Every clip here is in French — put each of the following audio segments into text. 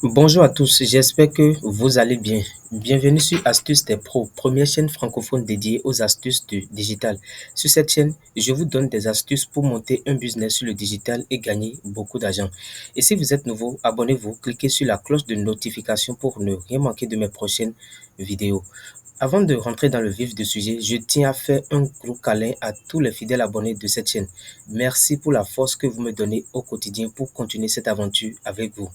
Bonjour à tous, j'espère que vous allez bien. Bienvenue sur Astuces des Pros, première chaîne francophone dédiée aux astuces du digital. Sur cette chaîne, je vous donne des astuces pour monter un business sur le digital et gagner beaucoup d'argent. Et si vous êtes nouveau, abonnez-vous, cliquez sur la cloche de notification pour ne rien manquer de mes prochaines vidéos. Avant de rentrer dans le vif du sujet, je tiens à faire un gros câlin à tous les fidèles abonnés de cette chaîne. Merci pour la force que vous me donnez au quotidien pour continuer cette aventure avec vous.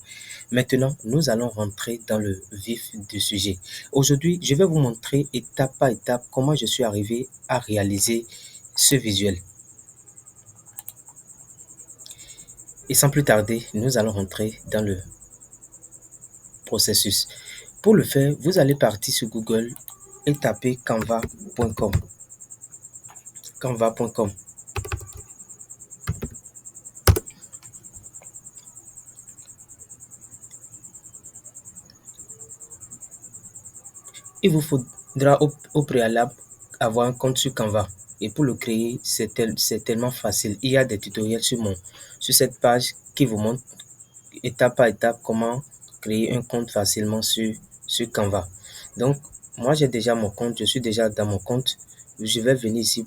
Maintenant, nous allons rentrer dans le vif du sujet. Aujourd'hui, je vais vous montrer étape par étape comment je suis arrivé à réaliser ce visuel. Et sans plus tarder, nous allons rentrer dans le processus. Pour le faire, vous allez partir sur Google et taper canva.com. Canva.com. Il vous faudra au préalable avoir un compte sur Canva. Et pour le créer, c'est tellement facile. Il y a des tutoriels sur cette page qui vous montrent étape par étape comment créer un compte facilement sur Canva. Donc, moi, j'ai déjà mon compte. Je suis déjà dans mon compte. Je vais venir ici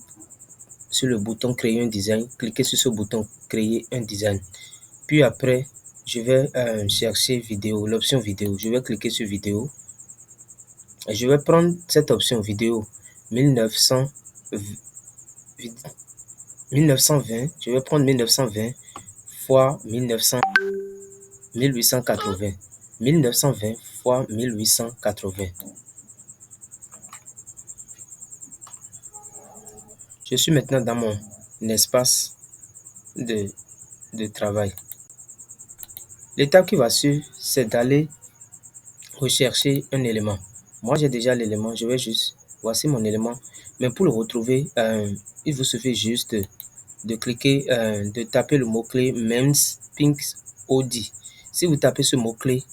sur le bouton créer un design. Cliquez sur ce bouton créer un design. Puis après, je vais chercher vidéo, l'option vidéo. Je vais cliquer sur vidéo. Je vais prendre cette option vidéo 1920. Je vais prendre 1920 fois 1880. 1920 fois 1880. Je suis maintenant dans mon espace de travail. L'étape qui va suivre, c'est d'aller rechercher un élément. Moi, j'ai déjà l'élément. Je vais juste, voici mon élément. Mais pour le retrouver, il vous suffit juste de cliquer, de taper le mot-clé MEMS Pink Audi. Si vous tapez ce mot-clé,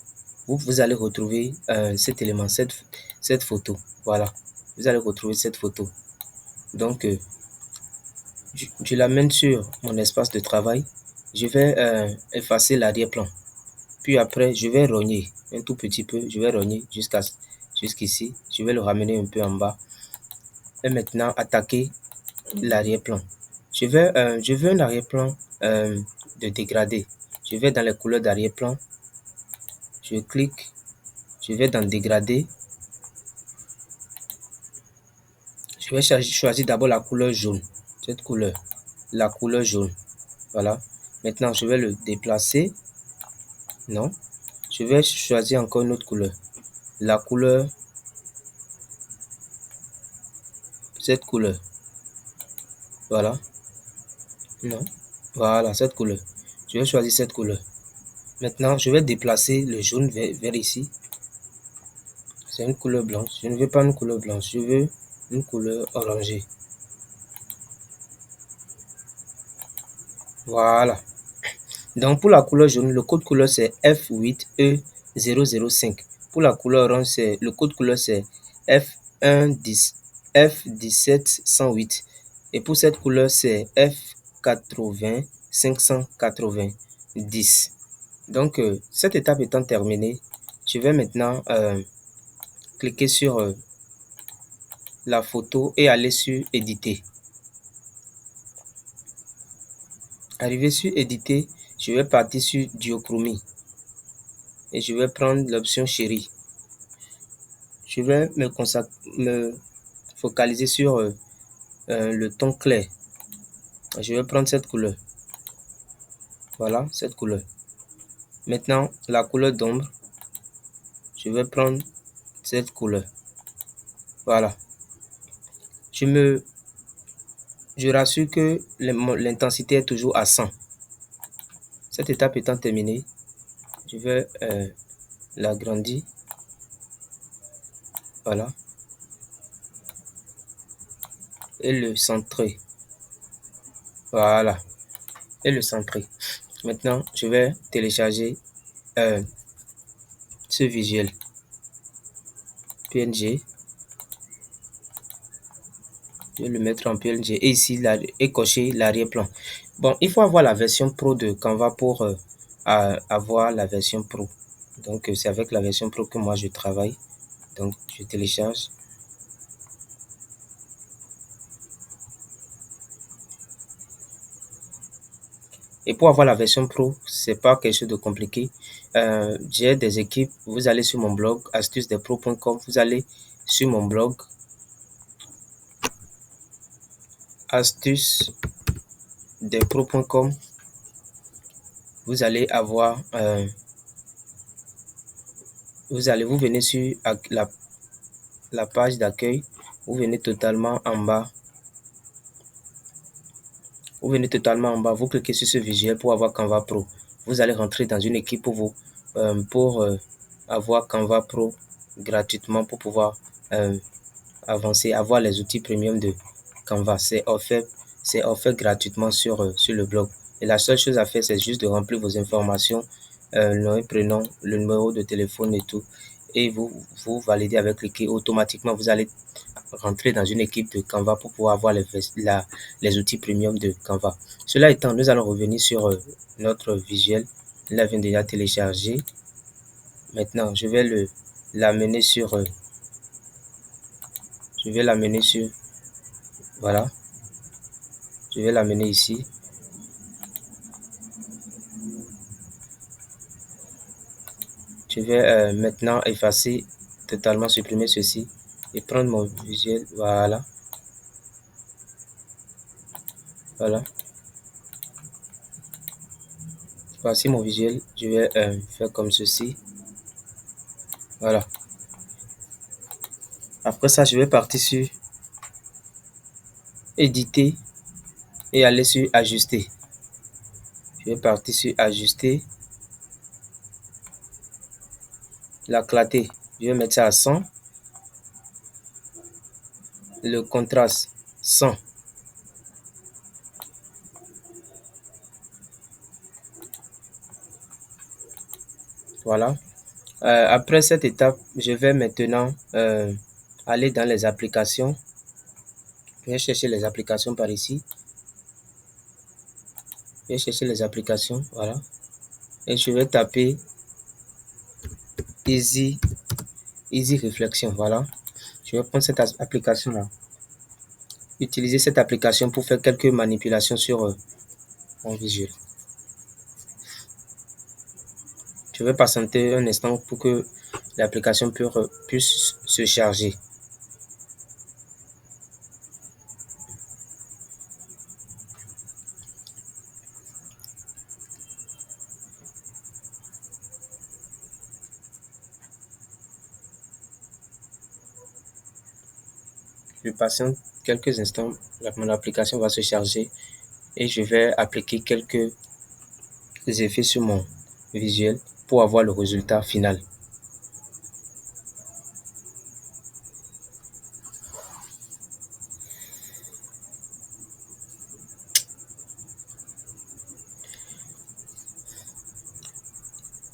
vous allez retrouver cet élément, cette photo. Voilà, vous allez retrouver cette photo. Donc, je l'amène sur mon espace de travail. Je vais effacer l'arrière-plan. Puis après, je vais rogner un tout petit peu. Je vais rogner jusqu'ici. Je vais le ramener un peu en bas. Et maintenant, attaquer l'arrière-plan. Je veux un arrière-plan de dégradé. Je vais dans les couleurs d'arrière-plan. Je clique. Je vais dans dégradé. Je vais choisir d'abord la couleur jaune. Cette couleur. La couleur jaune. Voilà. Maintenant, je vais le déplacer. Non. Je vais choisir encore une autre couleur. La couleur. Cette couleur. Voilà. Non. Voilà, cette couleur. Je vais choisir cette couleur. Maintenant, je vais déplacer le jaune vers ici. C'est une couleur blanche. Je ne veux pas une couleur blanche. Je veux une couleur orangée. Voilà. Donc, pour la couleur jaune, le code couleur, c'est F8E005. Pour la couleur orange, le code couleur, c'est F110, F17108. Et pour cette couleur, c'est F80 590. Donc, cette étape étant terminée, je vais maintenant cliquer sur la photo et aller sur éditer. Arrivé sur éditer, je vais partir sur diochromie et je vais prendre l'option chérie. Je vais me focaliser sur le ton clair. Je vais prendre cette couleur. Voilà, cette couleur. Maintenant, la couleur d'ombre, je vais prendre cette couleur. Voilà. Je rassure que l'intensité est toujours à 100. Cette étape étant terminée, je vais l'agrandir. Voilà. Et le centrer. Voilà. Et le centrer. Maintenant, je vais télécharger ce visuel. PNG. Je vais le mettre en PNG. Et ici, cocher l'arrière-plan. Bon, il faut avoir la version pro de Canva pour avoir la version pro. Donc, c'est avec la version Pro que moi je travaille. Donc, je télécharge. Et pour avoir la version Pro, c'est pas quelque chose de compliqué. J'ai des équipes. Vous allez sur mon blog astucesdespros.com. Vous allez sur mon blog astucesdespros.com. Vous allez avoir, vous venez sur la page d'accueil. Vous venez totalement en bas. Vous venez totalement en bas. Vous cliquez sur ce visuel pour avoir Canva Pro. Vous allez rentrer dans une équipe pour avoir Canva Pro gratuitement pour pouvoir avancer, avoir les outils premium de Canva. C'est offert gratuitement sur le blog. Et la seule chose à faire, c'est juste de remplir vos informations, nom et prénom, le numéro de téléphone et tout. Et vous validez avec cliquer. Automatiquement, vous allez rentrer dans une équipe de Canva pour pouvoir avoir les outils premium de Canva. Cela étant, nous allons revenir sur notre visuel. Là, vient déjà télécharger. Maintenant, l'amener sur, je vais l'amener sur, voilà, je vais l'amener ici. Je vais maintenant effacer, totalement supprimer ceci et prendre mon visuel, voilà, voilà. Voici mon visuel, je vais faire comme ceci, voilà. Après ça, je vais partir sur éditer et aller sur ajuster. Je vais partir sur ajuster. La clarté, je vais mettre ça à 100. Le contraste, 100. Voilà. Après cette étape, je vais maintenant aller dans les applications. Je vais chercher les applications par ici. Je vais chercher les applications, voilà. Et je vais taper Easy Reflection, voilà. Je vais prendre cette application-là. Utiliser cette application pour faire quelques manipulations sur mon visuel. Je vais patienter un instant pour que l'application puisse se charger. Je patiente quelques instants, mon application va se charger et je vais appliquer quelques effets sur mon visuel pour avoir le résultat final.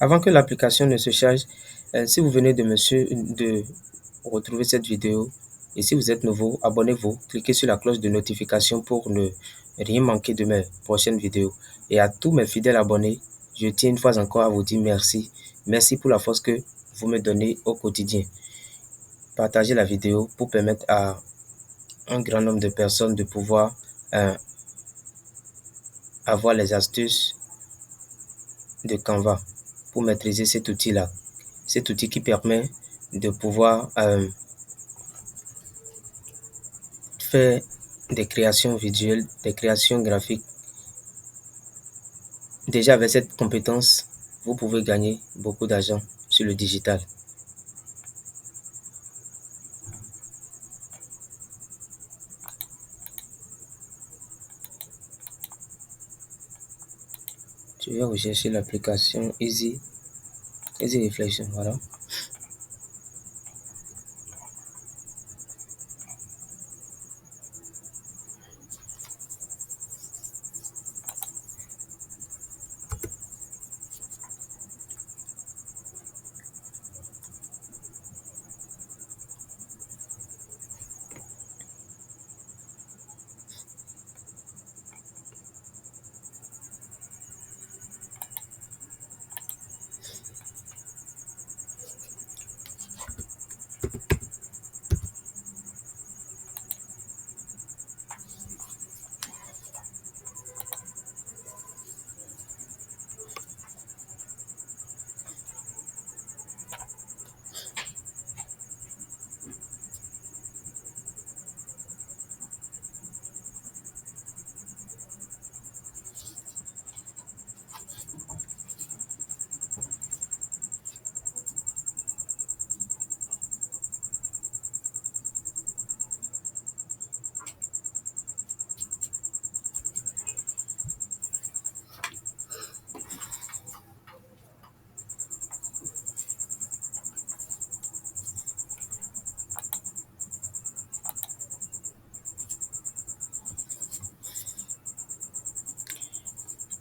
Avant que l'application ne se charge, si vous venez de retrouver cette vidéo et si vous êtes nouveau, abonnez-vous, cliquez sur la cloche de notification pour ne rien manquer de mes prochaines vidéos. Et à tous mes fidèles abonnés, je tiens une fois encore à vous dire merci. Merci pour la force que vous me donnez au quotidien. Partagez la vidéo pour permettre à un grand nombre de personnes de pouvoir avoir les astuces de Canva pour maîtriser cet outil-là. Cet outil qui permet de pouvoir faire des créations visuelles, des créations graphiques. Déjà avec cette compétence, vous pouvez gagner beaucoup d'argent sur le digital. Je vais rechercher l'application Easy Reflection, voilà.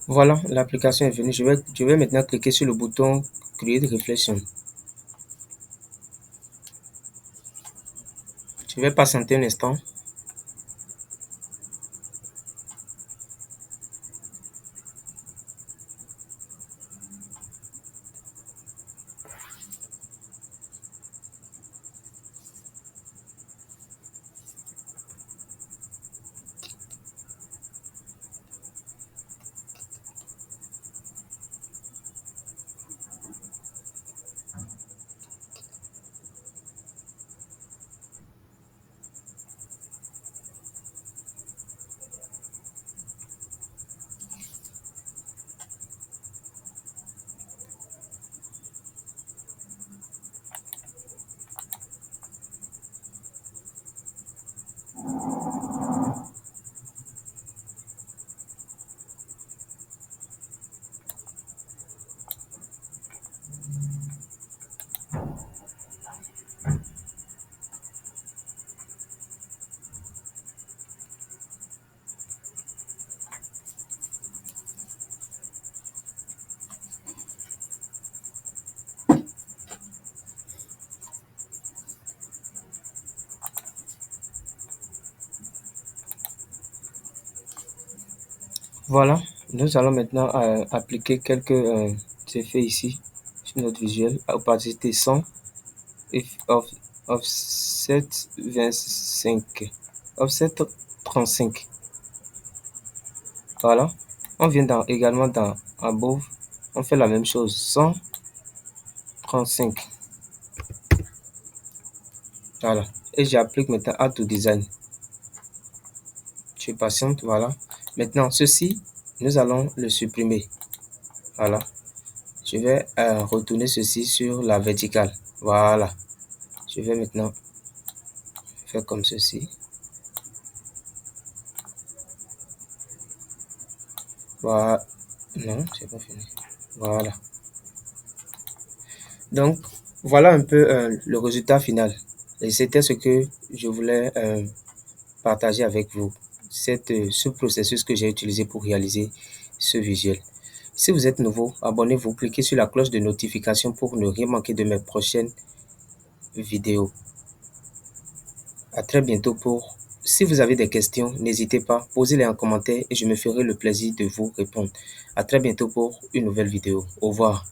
Voilà, l'application est venue. Je vais maintenant cliquer sur le bouton Create Reflection. Je vais patienter un instant. Voilà, nous allons maintenant appliquer quelques effets ici sur notre visuel. Opacité 100, off, offset 25, offset 35. Voilà, on vient également dans Above, on fait la même chose, 135. Voilà, et j'applique maintenant Add to Design. Je patiente, voilà. Maintenant, ceci, nous allons le supprimer. Voilà. Je vais retourner ceci sur la verticale. Voilà. Je vais maintenant faire comme ceci. Voilà. Non, c'est pas fini. Voilà. Donc, voilà un peu le résultat final. Et c'était ce que je voulais partager avec vous. Ce processus que j'ai utilisé pour réaliser ce visuel. Si vous êtes nouveau, abonnez-vous, cliquez sur la cloche de notification pour ne rien manquer de mes prochaines vidéos. À très bientôt pour... Si vous avez des questions, n'hésitez pas, posez-les en commentaire et je me ferai le plaisir de vous répondre. À très bientôt pour une nouvelle vidéo. Au revoir.